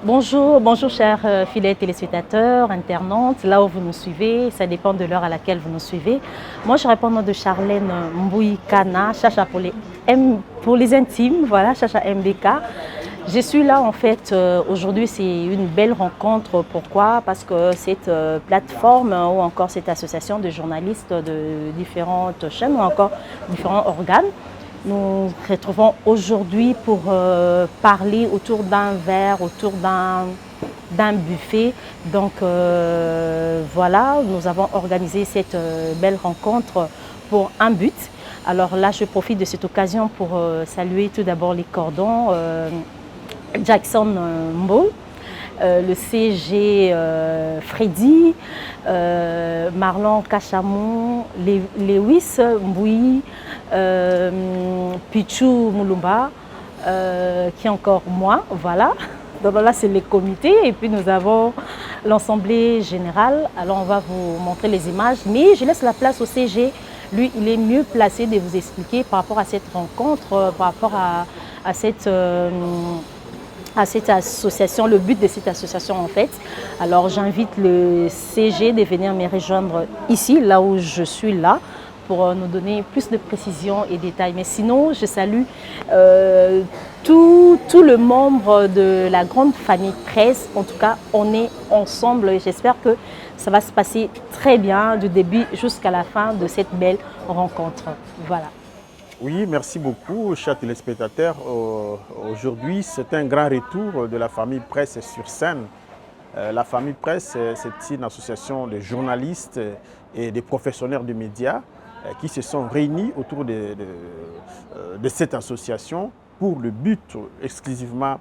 Bonjour, bonjour chers fidèles téléspectateurs, internautes, là où vous nous suivez, ça dépend de l'heure à laquelle vous nous suivez. Moi je réponds au nom de Charlène Mbouikana, Chacha pour les intimes, voilà, Chacha MBK. Je suis là en fait, aujourd'hui c'est une belle rencontre, pourquoi? Parce que cette plateforme ou encore cette association de journalistes de différentes chaînes ou encore différents organes, nous retrouvons aujourd'hui pour parler autour d'un verre, autour d'un buffet. Donc voilà, nous avons organisé cette belle rencontre pour un but. Alors là, je profite de cette occasion pour saluer tout d'abord les cordons, Jackson Mbo, le CG Freddy, Marlon Kachamou, Lewis Mboui, Pichou Moulumba, qui est encore moi, voilà. Donc là, c'est les comités et puis nous avons l'Assemblée générale. Alors on va vous montrer les images, mais je laisse la place au CG. Lui, il est mieux placé de vous expliquer par rapport à cette rencontre, par rapport à cette association, le but de cette association en fait. Alors j'invite le CG de venir me rejoindre ici, là où je suis là, pour nous donner plus de précisions et détails. Mais sinon, je salue tout le membre de la grande famille presse. En tout cas, on est ensemble et j'espère que ça va se passer très bien du début jusqu'à la fin de cette belle rencontre. Voilà. Oui, merci beaucoup, chers téléspectateurs. Aujourd'hui, c'est un grand retour de la famille Presse sur scène. La famille Presse, c'est une association de journalistes et de professionnels de médias qui se sont réunis autour de cette association pour le but exclusivement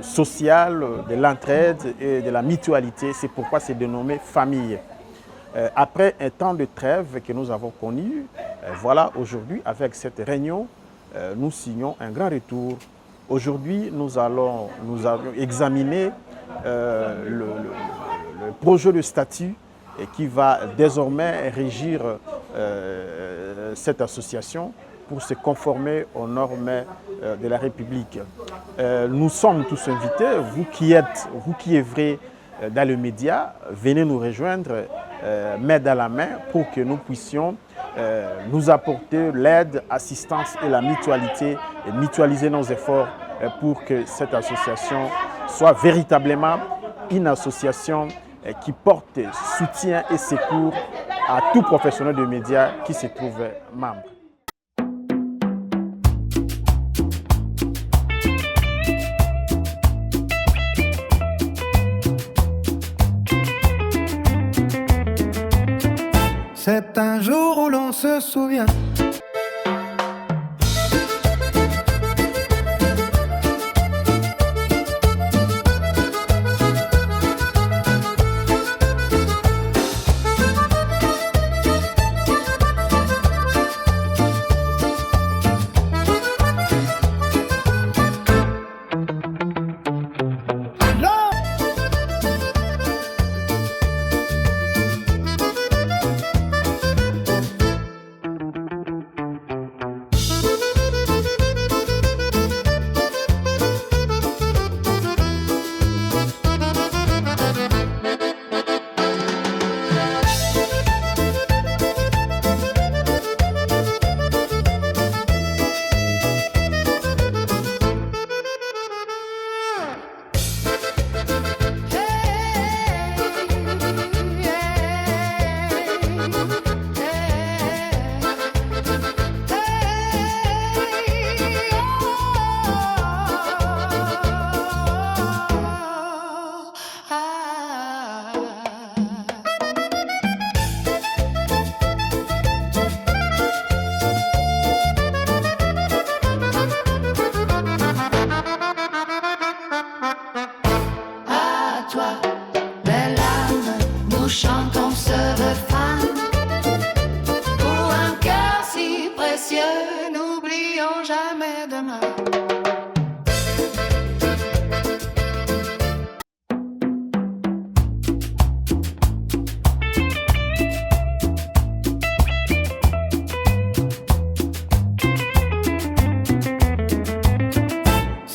social, de l'entraide et de la mutualité. C'est pourquoi c'est dénommé famille. Après un temps de trêve que nous avons connu, voilà, aujourd'hui, avec cette réunion, nous signons un grand retour. Aujourd'hui, nous allons examiner le projet de statut qui va désormais régir cette association pour se conformer aux normes de la République. Nous sommes tous invités, vous qui œuvrez dans le média, venez nous rejoindre main dans la main pour que nous puissions nous apporter l'aide, l'assistance et la mutualité et mutualiser nos efforts pour que cette association soit véritablement une association qui porte soutien et secours à tout professionnel de médias qui se trouve membre. C'est un jour où l'on se souvient.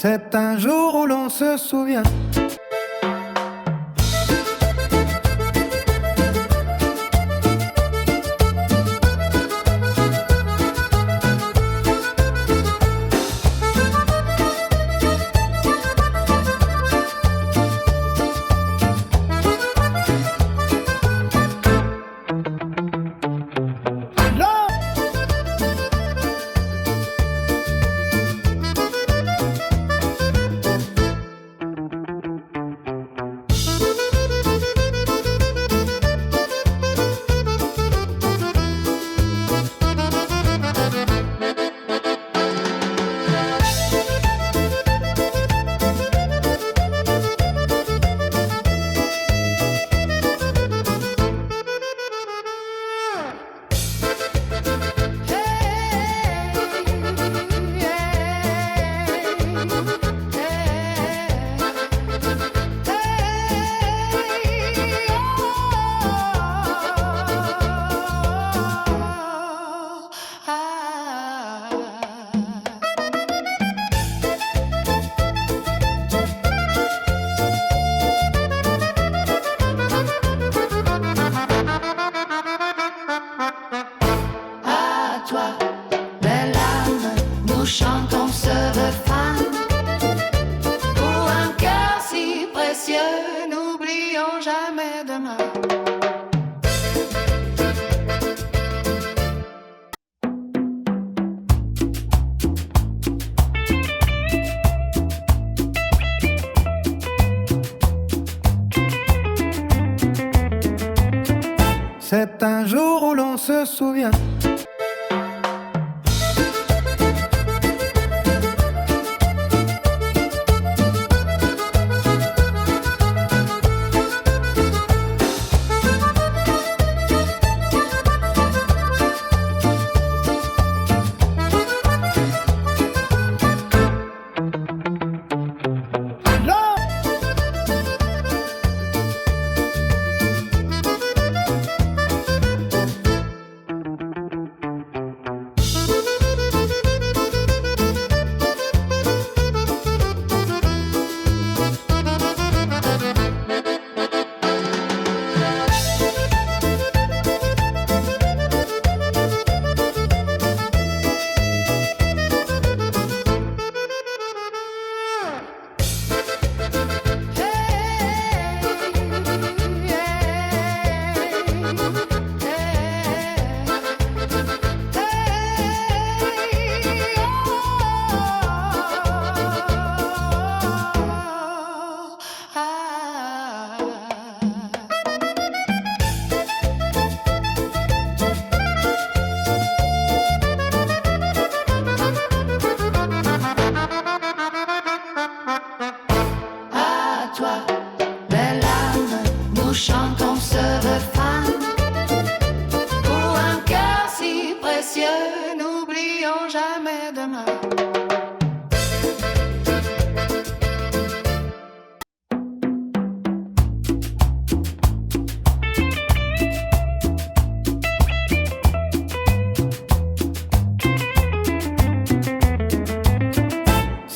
C'est un jour où l'on se souvient. C'est un jour où l'on se souvient.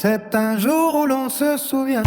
C'est un jour où l'on se souvient.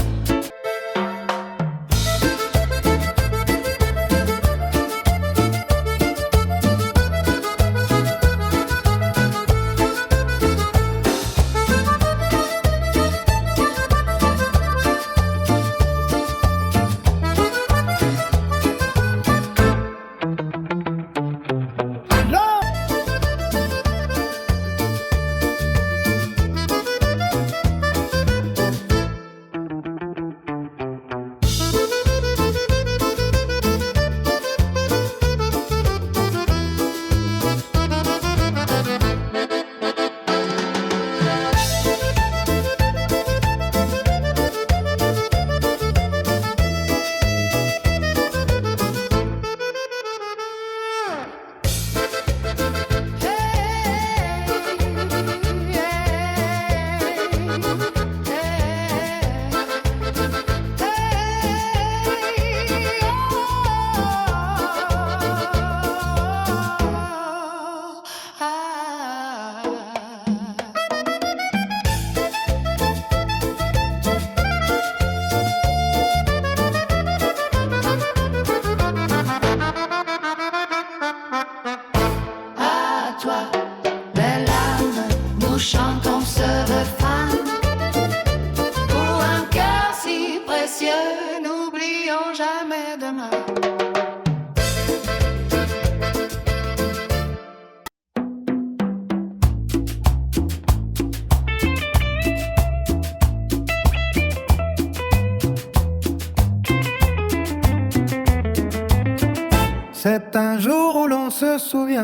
C'est un jour où l'on se souvient.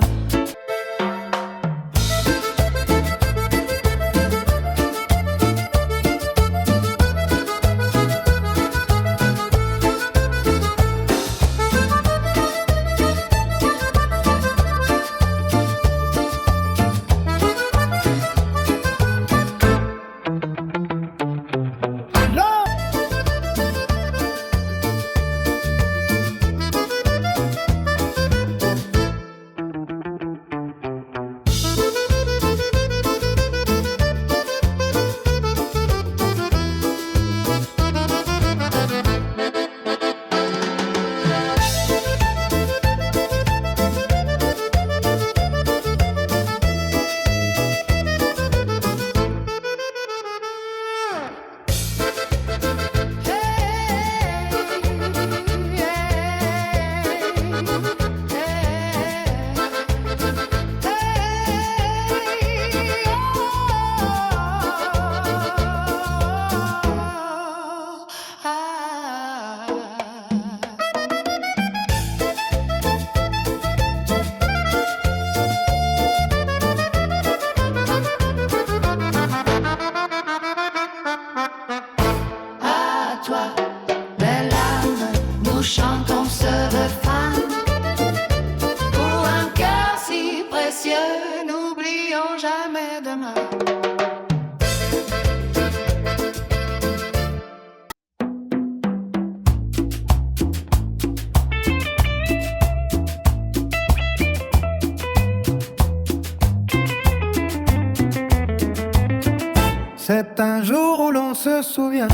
C'est un jour où l'on se souvient.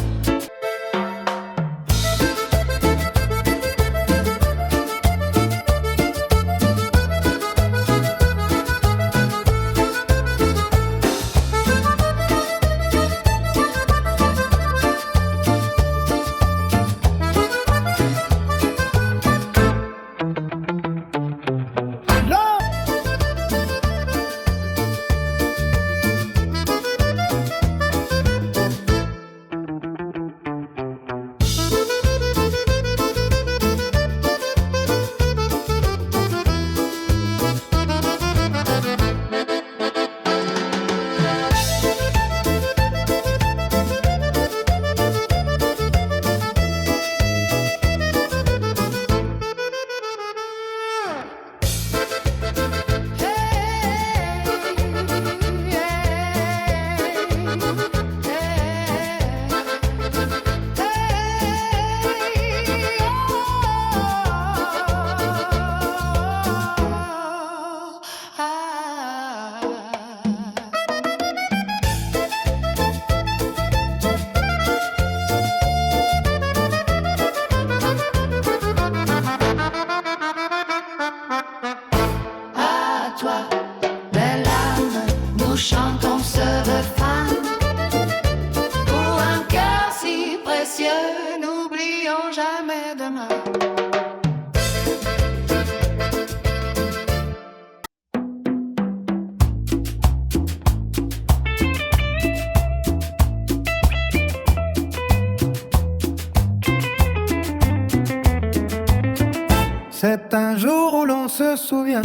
C'est un jour où l'on se souvient.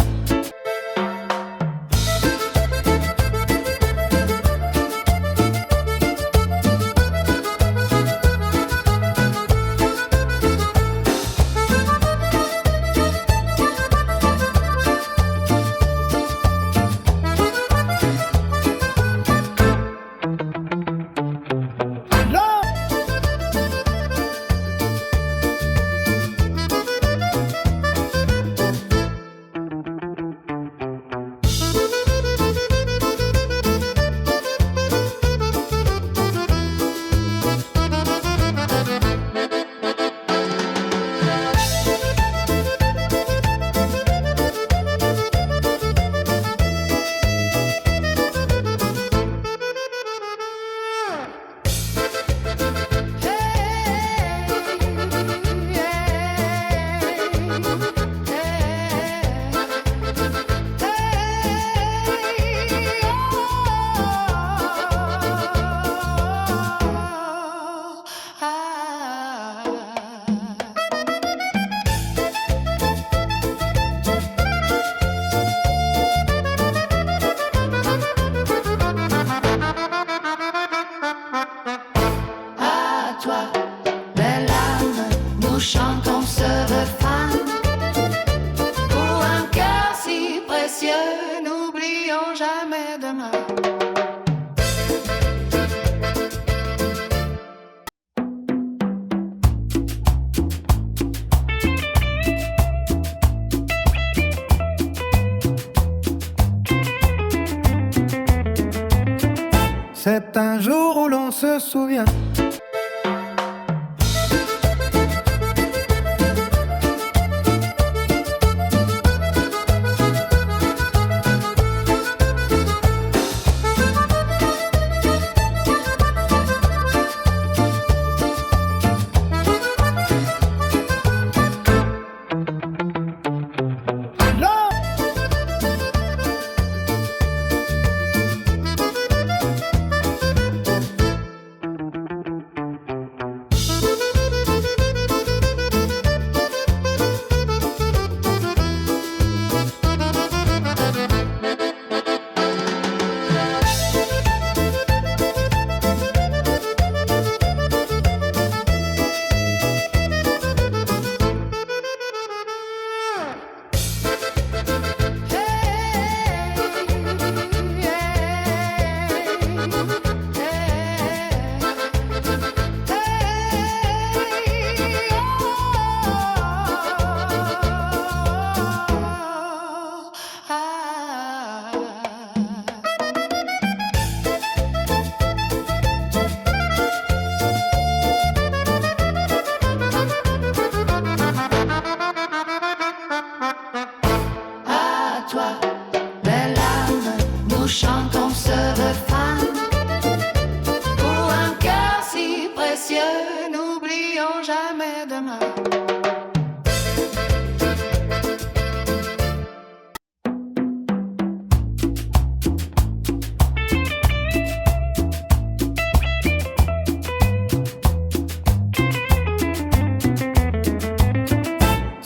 se souvient.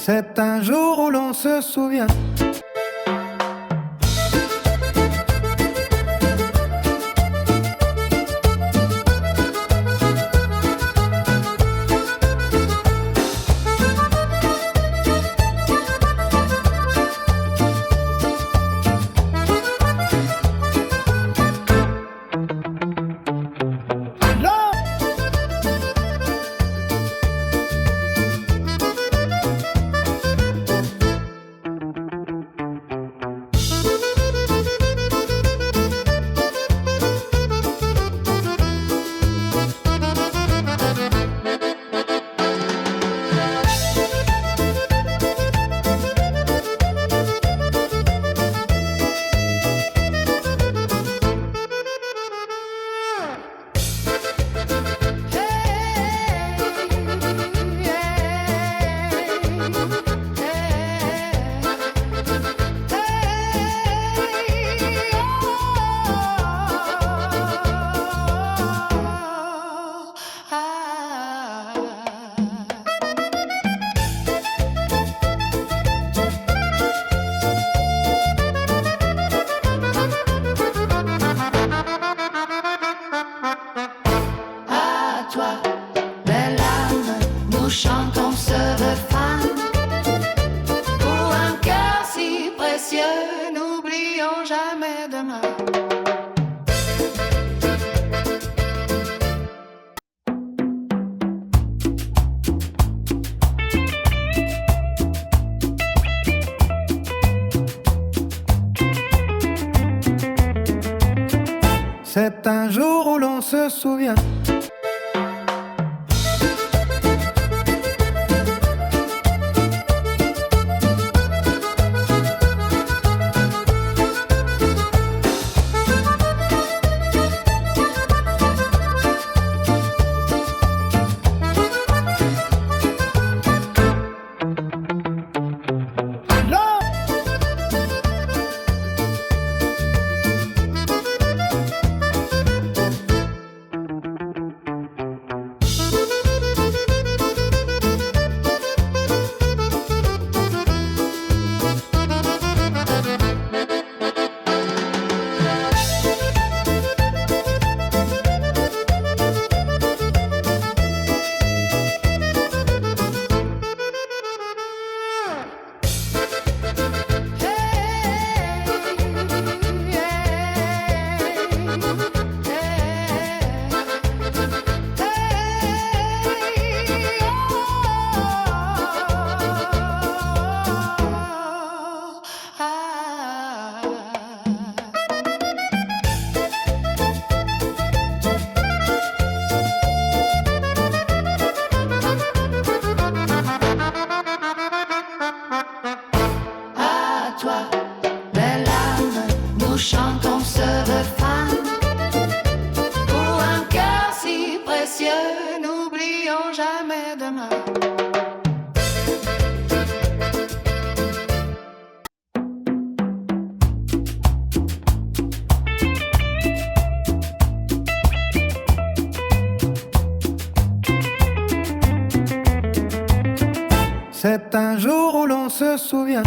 C'est un jour où l'on se souvient. C'est un jour où l'on se souvient. C'est un jour où l'on se souvient.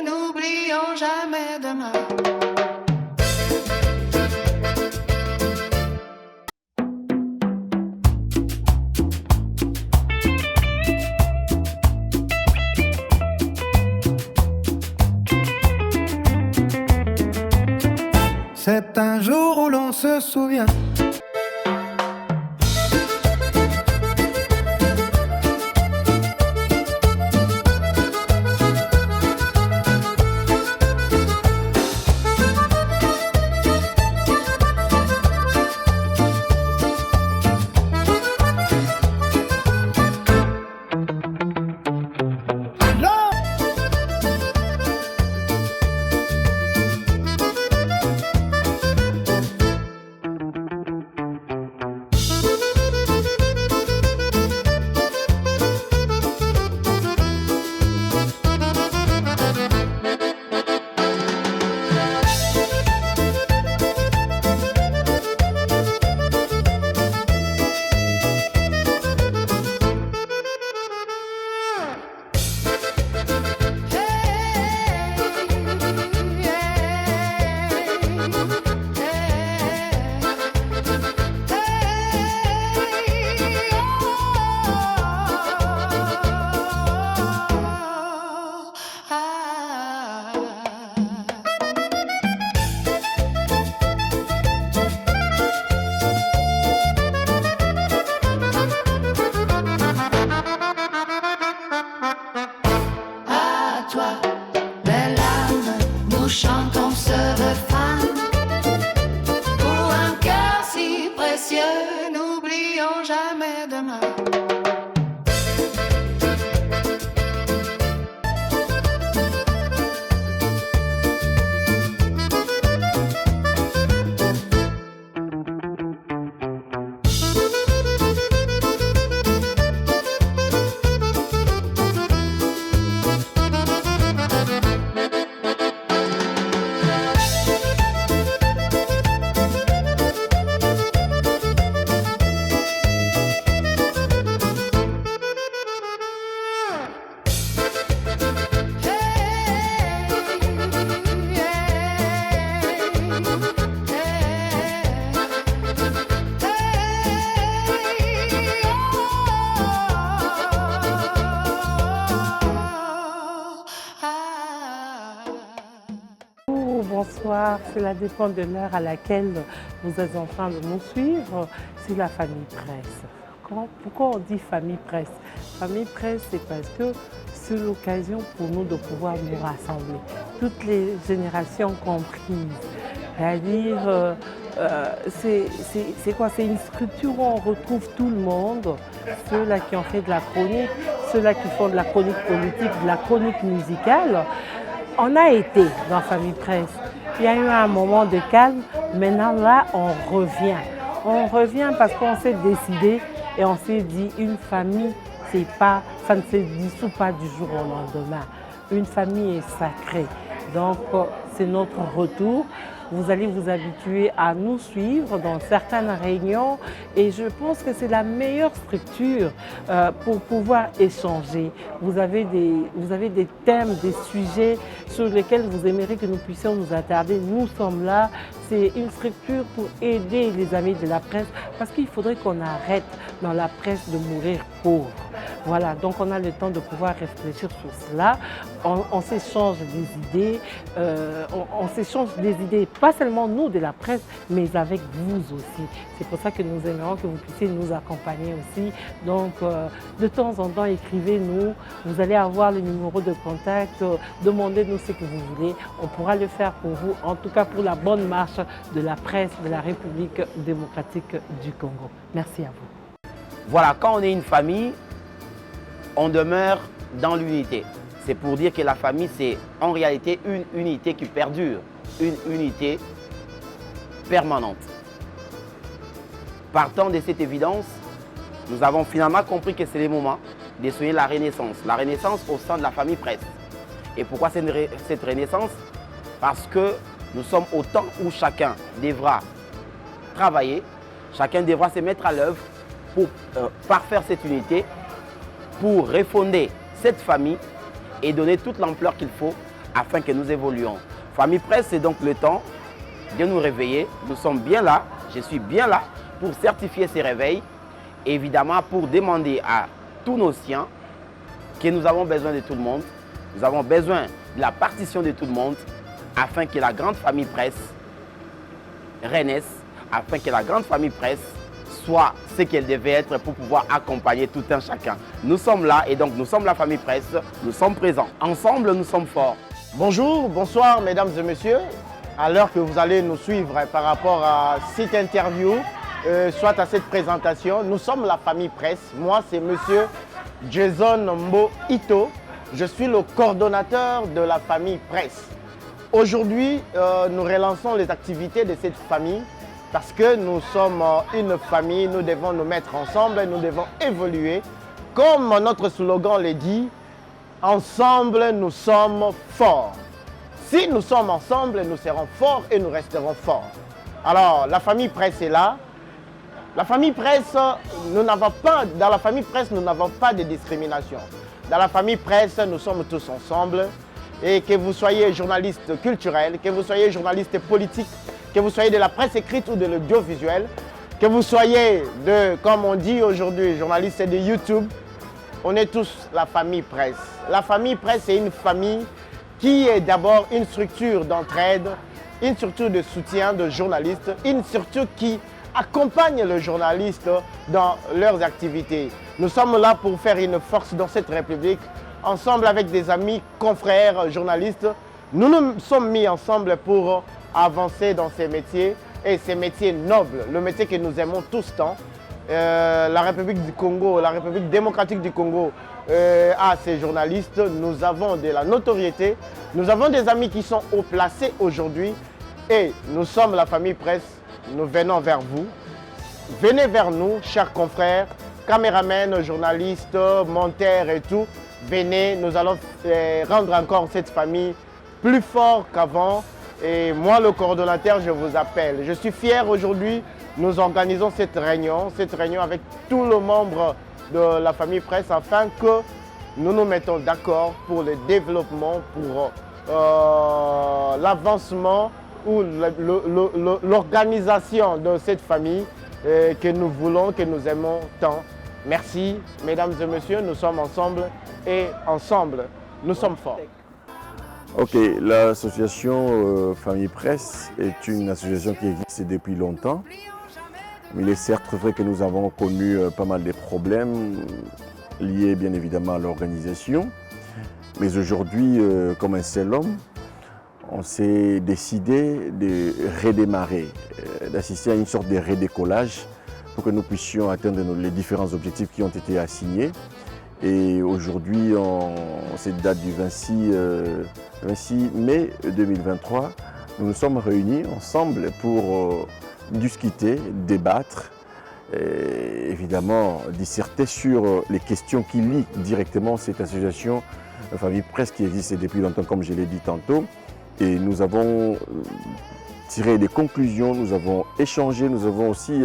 N'oublions jamais demain. C'est un jour où l'on se souvient. N'oublions jamais demain. Bonsoir, cela dépend de l'heure à laquelle vous êtes en train de nous suivre. C'est la famille Presse. Pourquoi on dit famille Presse? Famille Presse, c'est parce que c'est l'occasion pour nous de pouvoir nous rassembler, toutes les générations comprises. C'est-à-dire, c'est quoi? C'est une structure où on retrouve tout le monde, ceux-là qui ont fait de la chronique, ceux-là qui font de la chronique politique, de la chronique musicale. On a été dans Famille Presse. Il y a eu un moment de calme. Maintenant, là, on revient. On revient parce qu'on s'est décidé et on s'est dit, une famille, c'est pas ça ne se dissout pas du jour au lendemain. Une famille est sacrée. Donc, c'est notre retour. Vous allez vous habituer à nous suivre dans certaines réunions et je pense que c'est la meilleure structure pour pouvoir échanger. Vous avez des thèmes, des sujets sur lesquels vous aimeriez que nous puissions nous attarder. Nous sommes là. C'est une structure pour aider les amis de la presse parce qu'il faudrait qu'on arrête dans la presse de mourir pauvre. Voilà, donc on a le temps de pouvoir réfléchir sur cela. On s'échange des idées, on s'échange des idées, pas seulement nous de la presse, mais avec vous aussi. C'est pour ça que nous aimerions que vous puissiez nous accompagner aussi. Donc, de temps en temps, écrivez-nous. Vous allez avoir le numéro de contact. Demandez-nous ce que vous voulez. On pourra le faire pour vous, en tout cas pour la bonne marche de la presse de la République démocratique du Congo. Merci à vous. Voilà, quand on est une famille, on demeure dans l'unité. C'est pour dire que la famille, c'est en réalité une unité qui perdure, une unité permanente. Partant de cette évidence, nous avons finalement compris que c'est le moment de souligner la renaissance au sein de la famille presse. Et pourquoi cette renaissance? Parce que nous sommes au temps où chacun devra travailler, chacun devra se mettre à l'œuvre pour parfaire cette unité, pour refonder cette famille et donner toute l'ampleur qu'il faut afin que nous évoluions. Famille Presse, c'est donc le temps de nous réveiller. Nous sommes bien là, je suis bien là pour certifier ces réveils, et évidemment pour demander à tous nos siens que nous avons besoin de tout le monde, nous avons besoin de la partition de tout le monde afin que la grande famille Presse renaisse, afin que la grande famille Presse soit ce qu'elle devait être pour pouvoir accompagner tout un chacun. Nous sommes là et donc nous sommes la famille Presse, nous sommes présents. Ensemble, nous sommes forts. Bonjour, bonsoir mesdames et messieurs. À l'heure que vous allez nous suivre par rapport à cette interview, soit à cette présentation, nous sommes la famille Presse. Moi, c'est monsieur Jason Mbo Ito. Je suis le coordonnateur de la famille Presse. Aujourd'hui, nous relançons les activités de cette famille parce que nous sommes une famille, nous devons nous mettre ensemble, nous devons évoluer. Comme notre slogan le dit, ensemble nous sommes forts. Si nous sommes ensemble, nous serons forts et nous resterons forts. Alors, la famille Presse est là. La famille Presse, dans la famille Presse, nous n'avons pas de discrimination. Dans la famille Presse, nous sommes tous ensemble. Et que vous soyez journaliste culturel, que vous soyez journaliste politique, que vous soyez de la presse écrite ou de l'audiovisuel, que vous soyez comme on dit aujourd'hui, journaliste de YouTube, on est tous la famille Presse. La famille Presse est une famille qui est d'abord une structure d'entraide, une structure de soutien de journalistes, une structure qui accompagne les journalistes dans leurs activités. Nous sommes là pour faire une force dans cette République. Ensemble avec des amis, confrères, journalistes, nous nous sommes mis ensemble pour avancer dans ces métiers et ces métiers nobles, le métier que nous aimons tous tant. La République du Congo, la République démocratique du Congo a ses journalistes, nous avons de la notoriété, nous avons des amis qui sont haut placés aujourd'hui et nous sommes la famille Presse, nous venons vers vous. Venez vers nous, chers confrères, caméramens, journalistes, monteurs et tout. Venez, nous allons rendre encore cette famille plus fort qu'avant. Et moi, le coordonnateur, je vous appelle. Je suis fier aujourd'hui, nous organisons cette réunion avec tous les membres de la famille Presse afin que nous nous mettons d'accord pour le développement, pour l'avancement ou l'organisation de cette famille que nous voulons, que nous aimons tant. Merci, mesdames et messieurs, nous sommes ensemble et ensemble, nous sommes forts. Ok, l'association Famille Presse est une association qui existe depuis longtemps. Il est certes vrai que nous avons connu pas mal de problèmes liés bien évidemment à l'organisation. Mais aujourd'hui, comme un seul homme, on s'est décidé de redémarrer, d'assister à une sorte de redécollage pour que nous puissions atteindre les différents objectifs qui ont été assignés. Et aujourd'hui, en cette date du 26 mai 2023, nous nous sommes réunis ensemble pour discuter, débattre évidemment disserter sur les questions qui lient directement cette association Famille Presse qui existe depuis longtemps, comme je l'ai dit tantôt. Et nous avons tiré des conclusions, nous avons échangé, nous avons aussi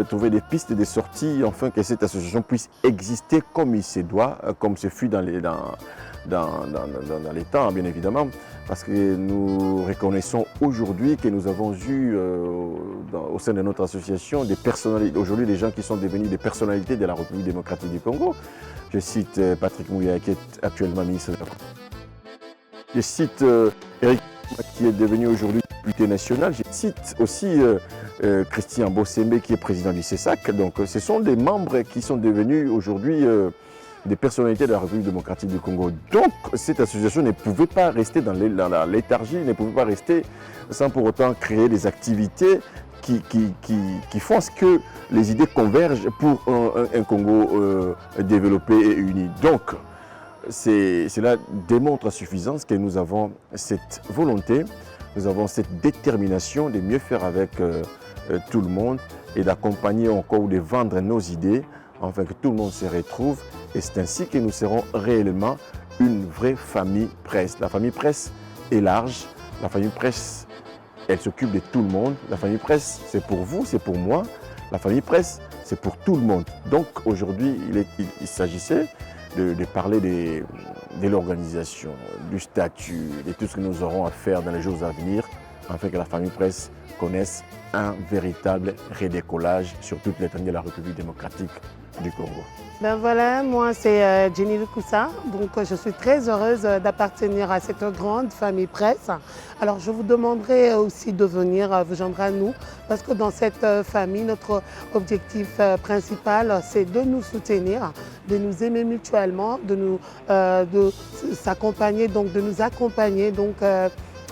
trouvé des pistes de sortie, afin que cette association puisse exister comme il se doit, comme ce fut dans les temps, bien évidemment, parce que nous reconnaissons aujourd'hui que nous avons eu au sein de notre association des personnalités, aujourd'hui des gens qui sont devenus des personnalités de la République démocratique du Congo. Je cite Patrick Mouya qui est actuellement ministre de la Congo. Je cite Eric qui est devenu aujourd'hui député national. Je cite aussi Christian Bossembe qui est président du CESAC. Donc ce sont des membres qui sont devenus aujourd'hui des personnalités de la République démocratique du Congo. Donc cette association ne pouvait pas rester dans la léthargie, ne pouvait pas rester sans pour autant créer des activités qui font ce que les idées convergent pour un Congo développé et uni. Donc cela démontre à suffisance que nous avons cette volonté, nous avons cette détermination de mieux faire avec tout le monde et d'accompagner encore ou de vendre nos idées afin que tout le monde se retrouve. Et c'est ainsi que nous serons réellement une vraie famille presse. La famille presse est large, la famille presse, elle s'occupe de tout le monde. La famille presse, c'est pour vous, c'est pour moi. La famille presse, c'est pour tout le monde. Donc aujourd'hui, il s'agissait de parler de l'organisation, du statut, de tout ce que nous aurons à faire dans les jours à venir, afin que la famille presse connaisse un véritable redécollage sur toute l'étendue de la République démocratique du Congo. Ben voilà, moi c'est Jenny Lukusa, donc je suis très heureuse d'appartenir à cette grande famille presse. Alors je vous demanderai aussi de venir vous joindre à nous, parce que dans cette famille, notre objectif principal, c'est de nous soutenir, de nous aimer mutuellement, de s'accompagner, donc de nous accompagner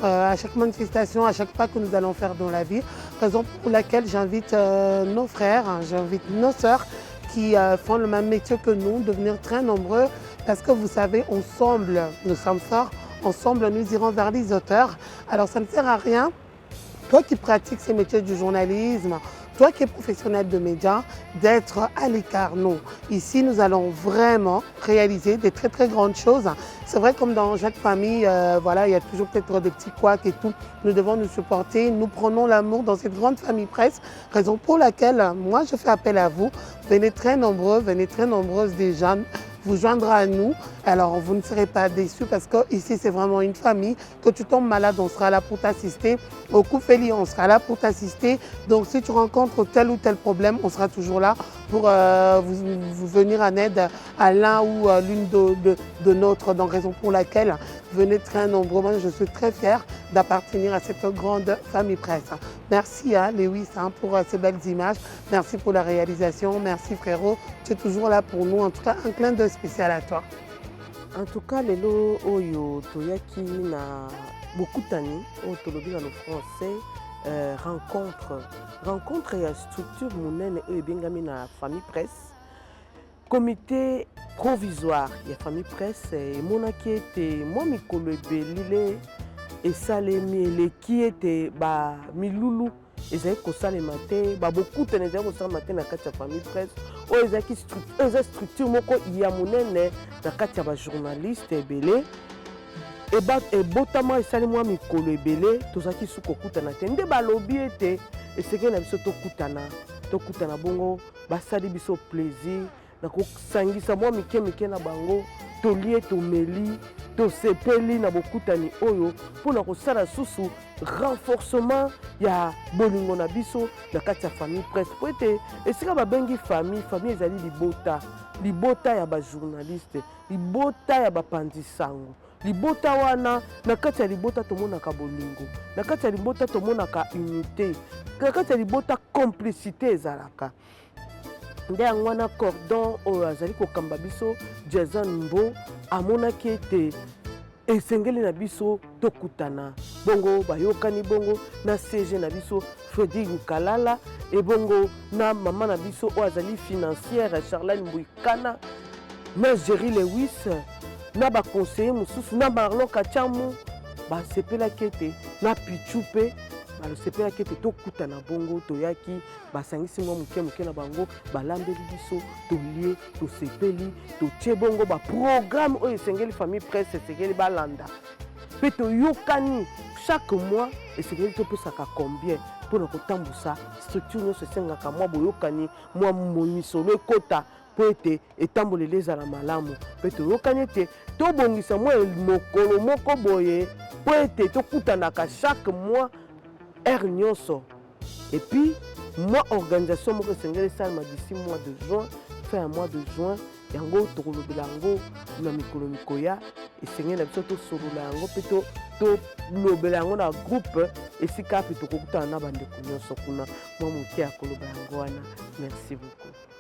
à chaque manifestation, à chaque pas que nous allons faire dans la vie. Raison pour laquelle j'invite nos frères, j'invite nos sœurs qui font le même métier que nous, devenir très nombreux, parce que vous savez, ensemble, nous sommes forts, ensemble, nous irons vers les auteurs. Alors ça ne sert à rien, toi qui pratiques ces métiers du journalisme, toi qui es professionnel de médias, d'être à l'écart. Non, ici nous allons vraiment réaliser des très très grandes choses. C'est vrai, comme dans chaque famille, voilà, il y a toujours peut-être des petits couacs et tout. Nous devons nous supporter, nous prenons l'amour dans cette grande famille presse, raison pour laquelle moi je fais appel à vous. Venez très nombreux, venez très nombreuses déjà vous joindre à nous. Alors vous ne serez pas déçus, parce que ici c'est vraiment une famille. Que tu tombes malade, on sera là pour t'assister. Au Koufeli, on sera là pour t'assister. Donc si tu rencontres tel ou tel problème, on sera toujours là pour vous venir en aide à l'un ou à l'une de notre. Donc raison pour laquelle venez très nombreux. Moi je suis très fière d'appartenir à cette grande famille presse. Merci Lewis pour ces belles images. Merci pour la réalisation. Merci frérot. Tu es toujours là pour nous. En tout cas, un clin d'œil spécial à toi. En tout cas, lelo oyo toyaki na bokutani oyo tolobi na le français rencontre ya structure monene oyo ebengami na famille presse. Comité provisoire ya famille presse emonaki ete mwa mikolo ebelile esalemi eleki ete bamilulu ezali kosalema te, bokutana ezali kosalema te na kati ya famille presse oyo ezalaki eza structure moko ya monene na kati ya bajournaliste ebele ebotama esali mwa mikolo ebele tozalaki su kokutana te nde balobi ete esengeli na biso tokutana bongo basali biso plaisir na kosangisa mwa mike na bango tolie tomeli tosepeli na bokutani oyo mpona kosala susu renforcement ya bolingo na biso na kati ya famille presse po ete esika babengi famille ezali libota ya bajournaliste, libota ya bapandi sango, libota wana na kati ya libota tomonaka bolingo, na kati ya libota tomonaka unité, na kati ya libota complicité ezalaka. Nde yango wana cordon oyo azali kokamba biso Jason Mbo amonaki ete esengeli na biso tokutana bongo bayokani bongo na CG na biso Frédéric Nkalala et bongo na mama na biso oyo azali financière Charlène Mbouikana na Jerry Lewis na baconseiller mosusu na Marlon Kachamu basepelaki ete na Pichupe balosepelaki ete tokutana bongo toyaki basangisi mwa moke moke na bango balambeli biso tolie tosepeli totie bongo baprogramme oyo esengeli famille presse esengeli balanda mpe toyokani chaque mois esengeli topesaka combien mpona kotambusa structure nyonso esengaka mwa boyokani mwa monisolo ekota mpo ete etamboleli ezala malamu mpe toyokani ete tobongisa mwa mokolo moko boye mpo ete tokutanaka chaque mois heure nyonso et puis mwa organisation moko esengeli esalema d'ici mois de juin fin ya mois de juin yango tokolobela yango na mikolo mikoya esengeli na biso tosolola yango mpe tolobela yango na groupe esika mpe tokokutana na bandeko nyonso kuna mwa moke ya koloba yango wana merci beaucoup.